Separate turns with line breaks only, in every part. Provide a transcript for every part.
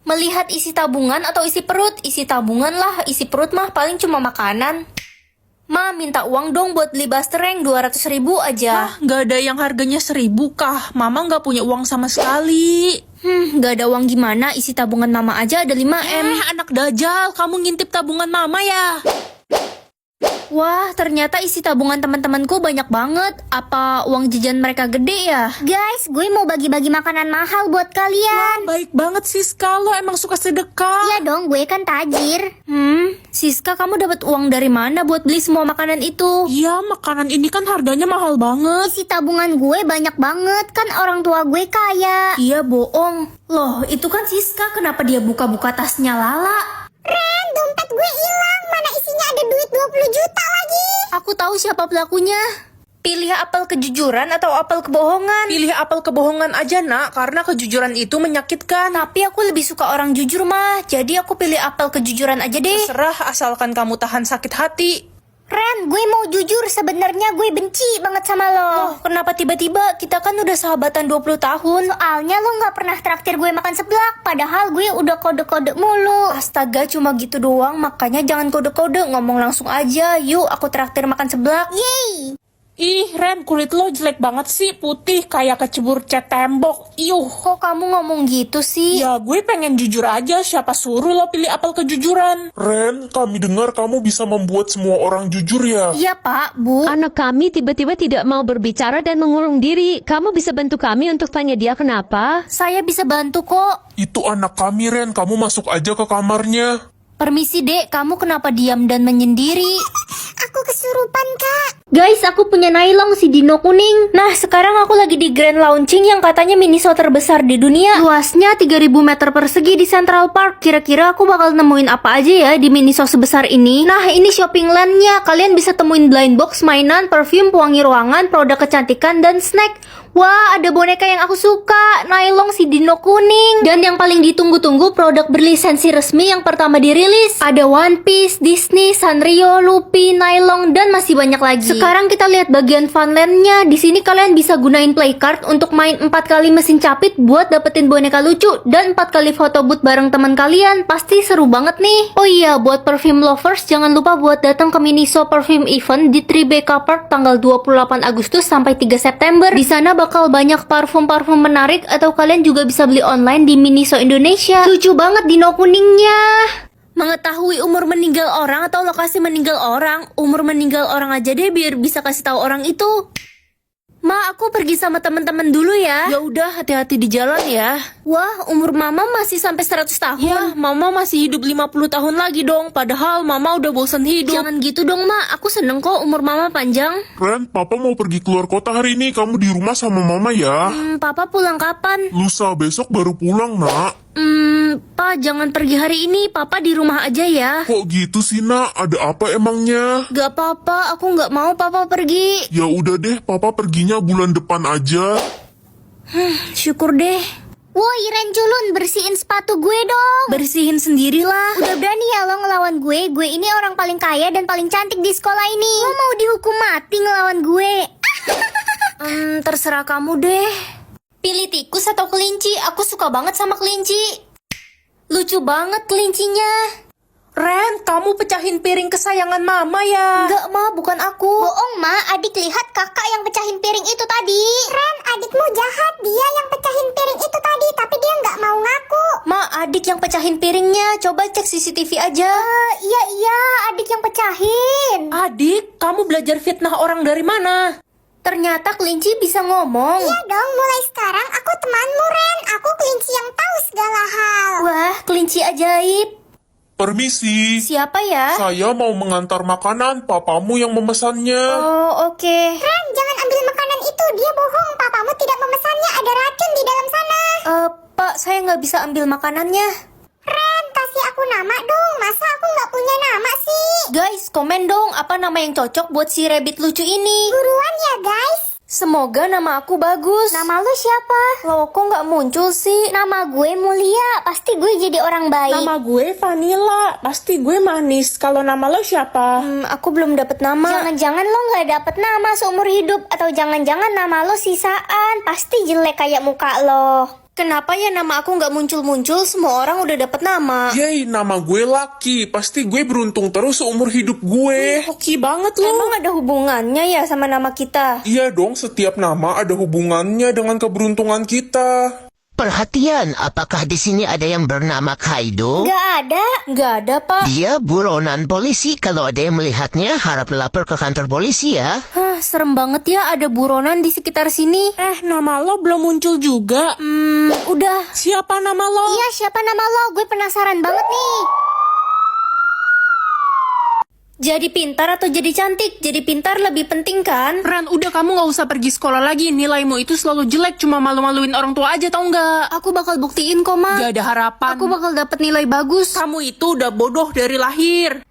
Melihat isi tabungan atau isi perut? Isi tabungan lah, isi perut mah paling cuma makanan. Ma, minta uang dong buat beli bastereng 200.000 aja.
Gak ada yang harganya 1.000 kah? Mama gak punya uang sama sekali.
Gak ada uang gimana? Isi tabungan mama aja ada 5M.
Anak dajal, kamu ngintip tabungan mama ya?
Wah, ternyata isi tabungan teman-temanku banyak banget. Apa uang jajan mereka gede ya?
Guys, gue mau bagi-bagi makanan mahal buat kalian.
Baik banget Siska, lo emang suka sedekah.
Iya dong, gue kan tajir.
Siska, kamu dapat uang dari mana buat beli semua makanan itu?
Iya, makanan ini kan harganya mahal banget.
Isi tabungan gue banyak banget, kan orang tua gue kaya.
Iya, bohong. Loh, itu kan Siska. Kenapa dia buka-buka tasnya Lala?
Ren, dompet gue hilang. Mana isinya ada duit 20 juta lagi.
Aku tahu siapa pelakunya. Pilih apel kejujuran atau apel kebohongan?
Pilih apel kebohongan aja nak, karena kejujuran itu menyakitkan.
Tapi aku lebih suka orang jujur mah. Jadi aku pilih apel kejujuran aja deh.
Serah asalkan kamu tahan sakit hati.
Ren, gue mau jujur, sebenarnya gue benci banget sama lo.
Loh, kenapa tiba-tiba? Kita kan udah sahabatan 20 tahun.
Soalnya lo gak pernah traktir gue makan seblak, padahal gue udah kode-kode mulu.
Astaga, cuma gitu doang. Makanya jangan kode-kode, ngomong langsung aja. Yuk, aku traktir makan seblak.
Yeay.
Ih, Ren, kulit lo jelek banget sih, putih kayak kecebur cat tembok. Iuh.
Kok kamu ngomong gitu sih?
Ya, gue pengen jujur aja, siapa suruh lo pilih apel kejujuran?
Ren, kami dengar kamu bisa membuat semua orang jujur ya?
Iya, Pak, Bu.
Anak kami tiba-tiba tidak mau berbicara dan mengurung diri. Kamu bisa bantu kami untuk tanya dia kenapa?
Saya bisa bantu kok.
Itu anak kami, Ren. Kamu masuk aja ke kamarnya.
Permisi, Dek. Kamu kenapa diam dan menyendiri?
Aku kesurupan, Kak.
Guys, aku punya Nailong si dino kuning. Nah, sekarang aku lagi di grand launching yang katanya Miniso terbesar di dunia. Luasnya 3000 meter persegi di Central Park. Kira-kira aku bakal nemuin apa aja ya di Miniso sebesar ini? Nah, ini shopping land-nya. Kalian bisa temuin blind box, mainan, perfume, pewangi ruangan, produk kecantikan, dan snack. Wah, ada boneka yang aku suka, Nailong si dino kuning. Dan yang paling ditunggu-tunggu produk berlisensi resmi yang pertama dirilis. Ada One Piece, Disney, Sanrio, Luffy, Nailong, dan masih banyak lagi. Sekarang kita lihat bagian funland-nya. Di sini kalian bisa gunain play card untuk main 4 kali mesin capit buat dapetin boneka lucu dan 4 kali foto booth bareng teman kalian. Pasti seru banget nih. Oh iya, buat perfume lovers jangan lupa buat datang ke Miniso Perfume Event di Tribeca Park tanggal 28 Agustus sampai 3 September. Di sana bakal banyak parfum-parfum menarik atau kalian juga bisa beli online di Miniso Indonesia. Lucu banget dino kuningnya. Mengetahui umur meninggal orang atau lokasi meninggal orang, umur meninggal orang aja deh biar bisa kasih tahu orang itu. Ma, aku pergi sama teman-teman dulu ya. Ya udah, hati-hati di jalan ya. Wah, umur mama masih sampai 100 tahun.
Ya, mama masih hidup 50 tahun lagi dong, padahal mama udah bosan hidup.
Jangan gitu dong, Ma. Aku seneng kok umur mama panjang.
Ren, Papa mau pergi keluar kota hari ini. Kamu di rumah sama Mama ya?
Papa pulang kapan?
Lusa, besok baru pulang, nak.
Pa, jangan pergi hari ini. Papa di rumah aja ya.
Kok gitu sih, nak? Ada apa emangnya?
Gak apa-apa, aku gak mau papa pergi.
Ya udah deh, Papa perginya bulan depan aja.
Syukur deh.
Woi, Ren culun, bersihin sepatu gue dong.
Bersihin sendirilah.
Udah berani ya lo ngelawan gue? Gue ini orang paling kaya dan paling cantik di sekolah ini. Lo mau dihukum mati ngelawan gue?
Terserah kamu deh. Pilih tikus atau kelinci? Aku suka banget sama kelinci. Lucu banget kelincinya.
Ren, kamu pecahin piring kesayangan mama ya?
Enggak, Ma, bukan aku.
Bohong, Ma. Adik lihat kakak yang pecahin piring itu tadi. Ren, adikmu jahat. Dia yang pecahin piring itu tadi, tapi dia nggak mau ngaku.
Ma, adik yang pecahin piringnya. Coba cek CCTV aja.
Iya, adik yang pecahin.
Adik, kamu belajar fitnah orang dari mana?
Ternyata kelinci bisa ngomong.
Iya dong, mulai sekarang aku temanmu, Ren. Aku kelinci yang tahu segala hal.
Wah, kelinci ajaib.
Permisi.
Siapa ya?
Saya mau mengantar makanan. Papamu yang memesannya.
Oh, oke.
Ren, jangan ambil makanan itu. Dia bohong. Papamu tidak memesannya. Ada racun di dalam sana.
Pak, saya nggak bisa ambil makanannya.
Ren, kasih aku nama dong. Masa aku nggak punya nama sih?
Guys, komen dong apa nama yang cocok buat si rabbit lucu ini.
Buruan ya, guys.
Semoga nama aku bagus.
Nama lu siapa?
Loh, kok nggak muncul sih?
Nama gue Mulia. Pasti gue jadi orang baik.
Nama gue Vanilla, pasti gue manis. Kalau nama lo siapa?
Aku belum dapet nama.
Jangan-jangan lo nggak dapet nama seumur hidup. Atau jangan-jangan nama lo sisaan. Pasti jelek kayak muka lo.
Kenapa ya nama aku nggak muncul-muncul? Semua orang udah dapet nama.
Yay, nama gue Lucky. Pasti gue beruntung terus seumur hidup gue.
Hoki banget lo.
Emang ada hubungannya ya sama nama kita?
Iya dong, setiap nama ada hubungannya dengan keberuntungan kita.
Perhatian, apakah di sini ada yang bernama Kaido?
Nggak ada. Nggak ada, Pak.
Dia buronan polisi. Kalau ada yang melihatnya, harap lapor ke kantor polisi ya.
Hah, serem banget ya ada buronan di sekitar sini.
Nama lo belum muncul juga.
Udah.
Siapa nama lo?
Iya, siapa nama lo? Gue penasaran banget nih.
Jadi pintar atau jadi cantik? Jadi pintar lebih penting kan?
Ren, udah kamu gak usah pergi sekolah lagi. Nilaimu itu selalu jelek, cuma malu-maluin orang tua aja tau nggak?
Aku bakal buktiin kok, Ma.
Gak ada harapan.
Aku bakal dapet nilai bagus.
Kamu itu udah bodoh dari lahir.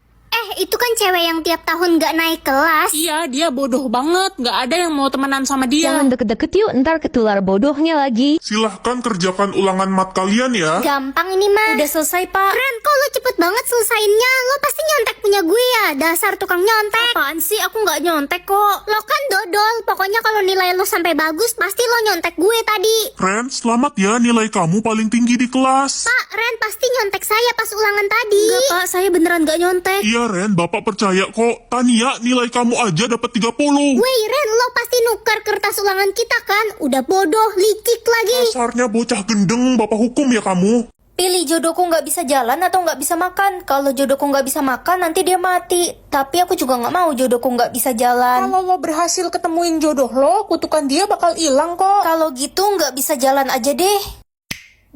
Itu kan cewek yang tiap tahun gak naik kelas.
Iya, dia bodoh banget. Gak ada yang mau temenan sama dia.
Jangan deket-deket yuk, ntar ketular bodohnya lagi.
Silahkan kerjakan ulangan mat kalian ya.
Gampang ini mah.
Udah selesai, Pak.
Ren, kok lo cepet banget selesainnya? Lo pasti nyontek punya gue ya. Dasar tukang nyontek.
Apaan sih? Aku nggak nyontek kok.
Lo kan dodol. Pokoknya kalau nilai lo sampai bagus, pasti lo nyontek gue tadi.
Ren, selamat ya, nilai kamu paling tinggi di kelas.
Pak, Ren pasti nyontek saya pas ulangan tadi.
Enggak, Pak. Saya beneran nggak nyontek.
Iya Ren, bapak percaya kok. Tania, nilai kamu aja dapat 30.
Woi Ren, lo pasti nukar kertas ulangan kita kan? Udah bodoh, licik lagi.
Dasarnya bocah gendeng, bapak hukum ya kamu.
Pilih jodohku nggak bisa jalan atau nggak bisa makan. Kalau jodohku nggak bisa makan, nanti dia mati. Tapi aku juga nggak mau jodohku nggak bisa jalan.
Kalau lo berhasil ketemuin jodoh lo, kutukan dia bakal hilang kok.
Kalau gitu nggak bisa jalan aja deh.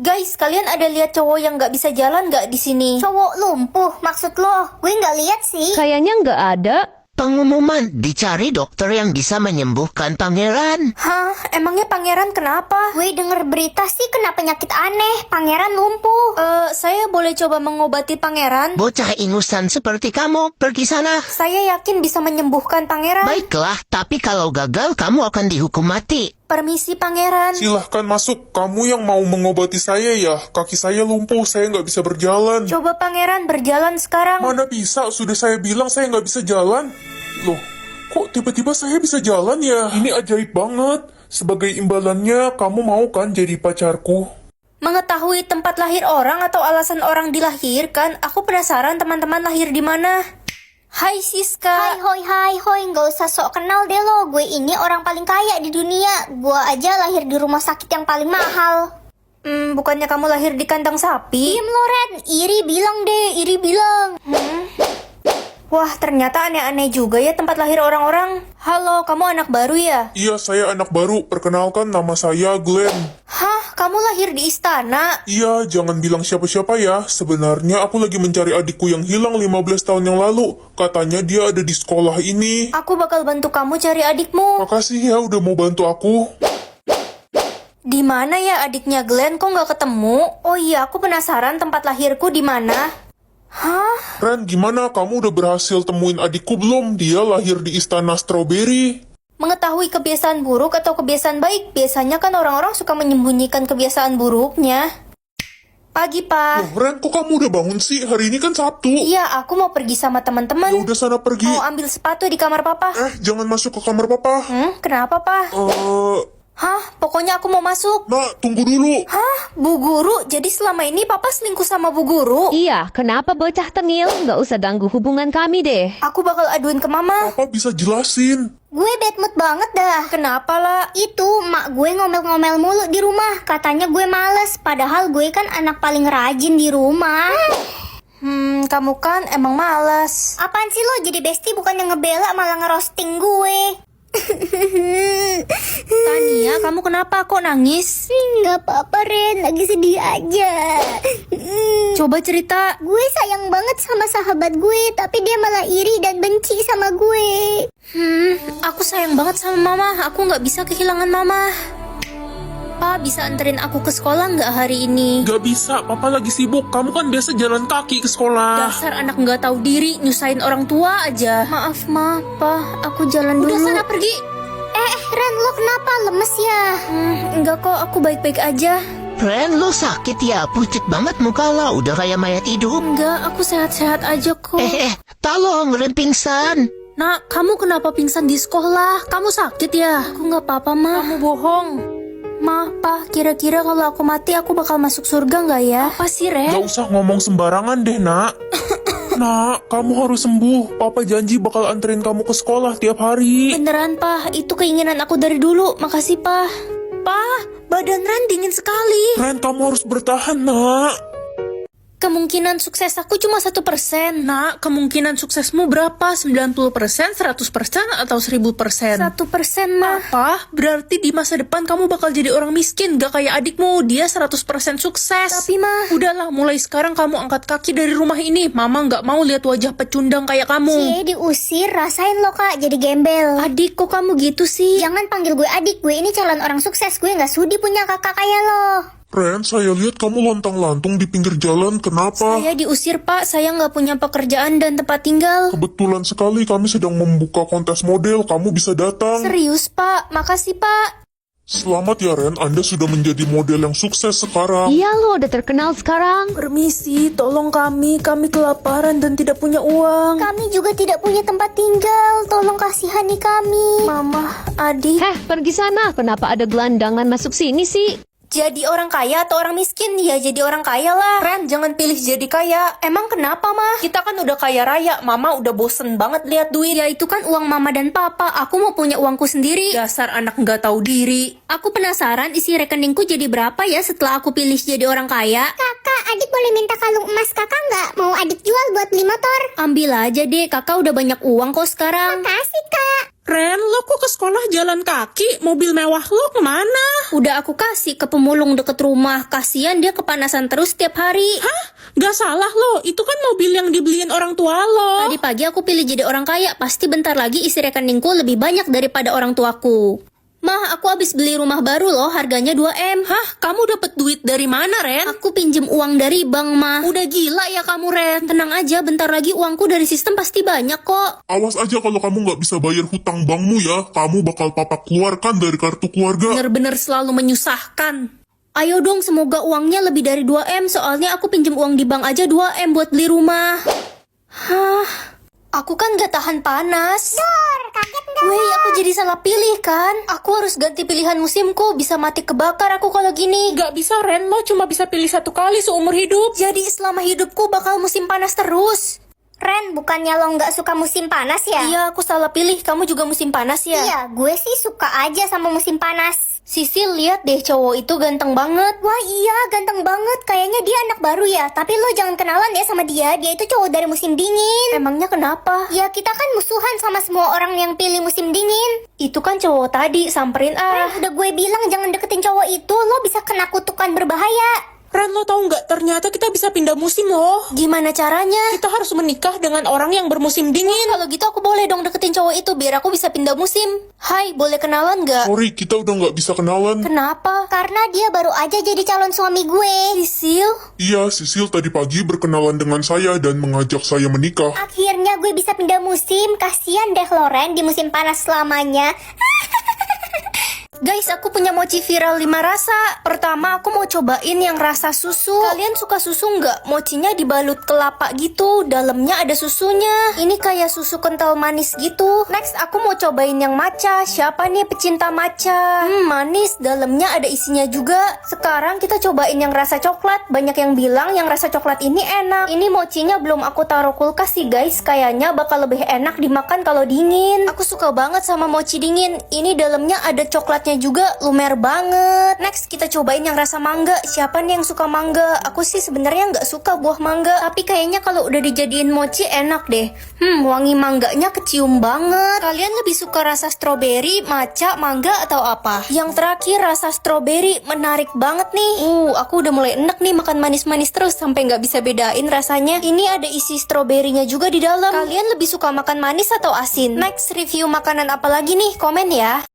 Guys, kalian ada lihat cowok yang nggak bisa jalan nggak di sini?
Cowok lumpuh, maksud lo? Gue nggak lihat sih.
Kayaknya nggak ada.
Pengumuman, dicari dokter yang bisa menyembuhkan pangeran.
Hah? Emangnya pangeran kenapa?
Gue denger berita sih kena penyakit aneh. Pangeran lumpuh.
Saya boleh coba mengobati pangeran?
Bocah ingusan seperti kamu, pergi sana.
Saya yakin bisa menyembuhkan pangeran.
Baiklah, tapi kalau gagal, kamu akan dihukum mati.
Permisi pangeran.
Silahkan masuk, kamu yang mau mengobati saya ya. Kaki saya lumpuh, saya nggak bisa berjalan.
Coba pangeran berjalan sekarang.
Mana bisa, sudah saya bilang saya nggak bisa jalan. Loh, kok tiba-tiba saya bisa jalan ya? Ini ajaib banget. Sebagai imbalannya, kamu mau kan jadi pacarku?
Mengetahui tempat lahir orang atau alasan orang dilahirkan, aku penasaran teman-teman lahir di mana. Hai Siska.
Hai, nggak usah sok kenal deh lo. Gue ini orang paling kaya di dunia. Gue aja lahir di rumah sakit yang paling mahal.
Bukannya kamu lahir di kandang sapi?
Diem lo Ren, iri bilang.
Wah, ternyata aneh-aneh juga ya tempat lahir orang-orang. Halo, kamu anak baru ya?
Iya, saya anak baru. Perkenalkan, nama saya Glenn.
Hah, kamu lahir di istana?
Iya, jangan bilang siapa-siapa ya. Sebenarnya aku lagi mencari adikku yang hilang 15 tahun yang lalu. Katanya dia ada di sekolah ini.
Aku bakal bantu kamu cari adikmu.
Makasih ya udah mau bantu aku.
Di mana ya adiknya Glenn? Kok nggak ketemu? Oh iya, aku penasaran tempat lahirku di mana. Hah?
Ren, gimana? Kamu udah berhasil temuin adikku belum? Dia lahir di istana Strawberry.
Mengetahui kebiasaan buruk atau kebiasaan baik, biasanya kan orang-orang suka menyembunyikan kebiasaan buruknya. Pagi, Pak.
Loh, Ren, kok kamu udah bangun sih? Hari ini kan Sabtu.
Iya, aku mau pergi sama
Ya
teman-teman.
udah sana pergi.
Mau ambil sepatu di kamar Papa.
Jangan masuk ke kamar papa.
Kenapa, Pak? Hah? Pokoknya aku mau masuk.
Nak, tunggu dulu.
Hah? Bu Guru? Jadi selama ini Papa selingkuh sama Bu Guru?
Iya, kenapa bocah tengil? Nggak usah ganggu hubungan kami deh.
Aku bakal aduin ke Mama.
Papa bisa jelasin.
Gue bad mood banget dah.
Kenapa lah?
Itu mak gue ngomel-ngomel mulu di rumah. Katanya gue males. Padahal gue kan anak paling rajin di rumah.
Kamu kan emang malas.
Apaan sih lo jadi bestie bukannya ngebela malah ngerosting gue.
Tania, kamu kenapa kok nangis?
Nggak apa-apa Ren, lagi sedih aja.
Coba cerita.
Gue sayang banget sama sahabat gue, tapi dia malah iri dan benci sama gue.
Aku sayang banget sama Mama. Aku nggak bisa kehilangan Mama. Pak, bisa anterin aku ke sekolah nggak hari ini?
Gak bisa, papa lagi sibuk. Kamu kan biasa jalan kaki ke sekolah.
Dasar anak nggak tahu diri, nyusahin orang tua aja. Maaf, Ma. Pa, aku jalan dulu.
Udah sana pergi. Ren, lo kenapa? Lemes ya?
Enggak kok, aku baik-baik aja.
Ren, lo sakit ya? Pucet banget muka lo, udah kayak mayat hidup.
Enggak, aku sehat-sehat aja kok.
Tolong, Ren pingsan.
Nak, kamu kenapa pingsan di sekolah? Kamu sakit ya? Aku nggak apa-apa, Ma. Kamu bohong. Ma, Pa, kira-kira kalau aku mati aku bakal masuk surga nggak ya? Apa sih, Ren?
Gak usah ngomong sembarangan deh, nak. Nak, kamu harus sembuh. Papa janji bakal anterin kamu ke sekolah tiap hari.
Beneran, Pa. Itu keinginan aku dari dulu. Makasih, Pa. Pa, badan Ren dingin sekali.
Ren, kamu harus bertahan, nak.
Kemungkinan sukses aku cuma 1%.
Nak, kemungkinan suksesmu berapa? 90%, 100%, atau 1000%?
1%, Ma.
Apa? Berarti di masa depan kamu bakal jadi orang miskin, gak kayak adikmu, dia 100% sukses.
Tapi, Ma,
Udahlah, mulai sekarang kamu angkat kaki dari rumah ini. Mama gak mau lihat wajah pecundang kayak kamu.
Cie, diusir, rasain lo kak jadi gembel.
adik kok kamu gitu sih?
Jangan panggil gue adik, gue ini calon orang sukses. Gue nggak sudi punya kakak kayak lo.
Ren, saya lihat kamu lontang-lantung di pinggir jalan. Kenapa?
Saya diusir, Pak. Saya nggak punya pekerjaan dan tempat tinggal.
Kebetulan sekali kami sedang membuka kontes model. Kamu bisa datang.
Serius, Pak. Makasih, Pak.
Selamat ya, Ren. Anda sudah menjadi model yang sukses sekarang.
Iya lo udah terkenal sekarang.
Permisi, tolong kami kelaparan dan tidak punya uang.
Kami juga tidak punya tempat tinggal. Tolong kasihani kami.
Mama, adik.
Heh, pergi sana. Kenapa ada gelandangan masuk sini sih?
Jadi orang kaya atau orang miskin? Ya jadi orang kaya lah.
Ren, jangan pilih jadi kaya.
Emang kenapa, Ma?
Kita kan udah kaya raya, Mama udah bosen banget lihat duit.
Ya itu kan uang Mama dan Papa. Aku mau punya uangku sendiri.
Dasar anak nggak tahu diri.
Aku penasaran isi rekeningku jadi berapa ya setelah aku pilih jadi orang kaya.
Kakak, adik boleh minta kalung emas kakak nggak? Mau adik jual buat beli motor?
Ambil aja deh, kakak udah banyak uang kok sekarang.
Makasih kak.
Ren, lo kok ke sekolah jalan kaki? Mobil mewah lo kemana?
Udah aku kasih ke pemulung deket rumah. Kasian dia kepanasan terus tiap hari.
Hah? Gak salah lo, itu kan mobil yang dibeliin orang tua lo.
Tadi pagi aku pilih jadi orang kaya. Pasti bentar lagi isi rekeningku lebih banyak daripada orang tuaku. Mah, aku habis beli rumah baru loh, harganya 2M.
Hah? Kamu dapet duit dari mana, Ren?
Aku pinjem uang dari bank, Mah.
Udah gila ya kamu, Ren.
Tenang aja, bentar lagi uangku dari sistem pasti banyak kok.
Awas aja kalau kamu nggak bisa bayar hutang bankmu ya. Kamu bakal papa keluarkan dari kartu keluarga.
Bener-bener selalu menyusahkan.
Ayo dong, semoga uangnya lebih dari 2M. Soalnya aku pinjem uang di bank aja 2M buat beli rumah. Hah? Aku kan gak tahan panas.
Dor, kaget nggak?
Weh, aku jadi salah pilih kan? Aku harus ganti pilihan musimku. Bisa mati kebakar aku kalau gini.
Gak bisa, Ren. Lo cuma bisa pilih satu kali seumur hidup.
Jadi selama hidupku bakal musim panas terus.
Ren, bukannya lo nggak suka musim panas ya?
Iya, aku salah pilih. Kamu juga musim panas ya?
Iya, gue sih suka aja sama musim panas.
Sisil, lihat deh cowok itu ganteng banget.
Wah iya, ganteng banget. Kayaknya dia anak baru ya. Tapi lo jangan kenalan ya sama dia. Dia itu cowok dari musim dingin.
Emangnya kenapa?
Ya kita kan musuhan sama semua orang yang pilih musim dingin.
Itu kan cowok tadi, samperin ah.
Udah gue bilang jangan deketin cowok itu. Lo bisa kena kutukan berbahaya.
Ren, lo tau nggak? Ternyata kita bisa pindah musim loh.
Gimana caranya?
Kita harus menikah dengan orang yang bermusim dingin.
Kalau gitu aku boleh dong deketin cowok itu biar aku bisa pindah musim. Hai, boleh kenalan nggak?
Sorry, kita udah nggak bisa kenalan.
Kenapa?
Karena dia baru aja jadi calon suami gue.
Sisil?
Iya, Sisil tadi pagi berkenalan dengan saya dan mengajak saya menikah.
Akhirnya gue bisa pindah musim. Kasian deh Loren di musim panas selamanya.
Guys, aku punya mochi viral 5 rasa. Pertama, aku mau cobain yang rasa susu. Kalian suka susu nggak? Mochinya dibalut kelapa gitu, dalamnya ada susunya. Ini kayak susu kental manis gitu. Next, aku mau cobain yang matcha. Siapa nih pecinta matcha? Manis, dalamnya ada isinya juga. Sekarang kita cobain yang rasa coklat. Banyak yang bilang yang rasa coklat ini enak. Ini mochinya belum aku taruh kulkas sih guys. Kayaknya bakal lebih enak dimakan kalau dingin. Aku suka banget sama mochi dingin. Ini dalamnya ada coklatnya juga, lumer banget. Next, kita cobain yang rasa mangga. Siapa nih yang suka mangga? Aku sih sebenarnya nggak suka buah mangga, tapi kayaknya kalau udah dijadiin mochi enak deh. Wangi mangganya kecium banget. Kalian lebih suka rasa stroberi, matcha, mangga atau apa? Yang terakhir rasa stroberi, menarik banget nih. Aku udah mulai enak nih makan manis-manis terus sampai nggak bisa bedain rasanya. Ini ada isi stroberinya juga di dalam. Kalian lebih suka makan manis atau asin? Next, review makanan apa lagi nih? Komen ya.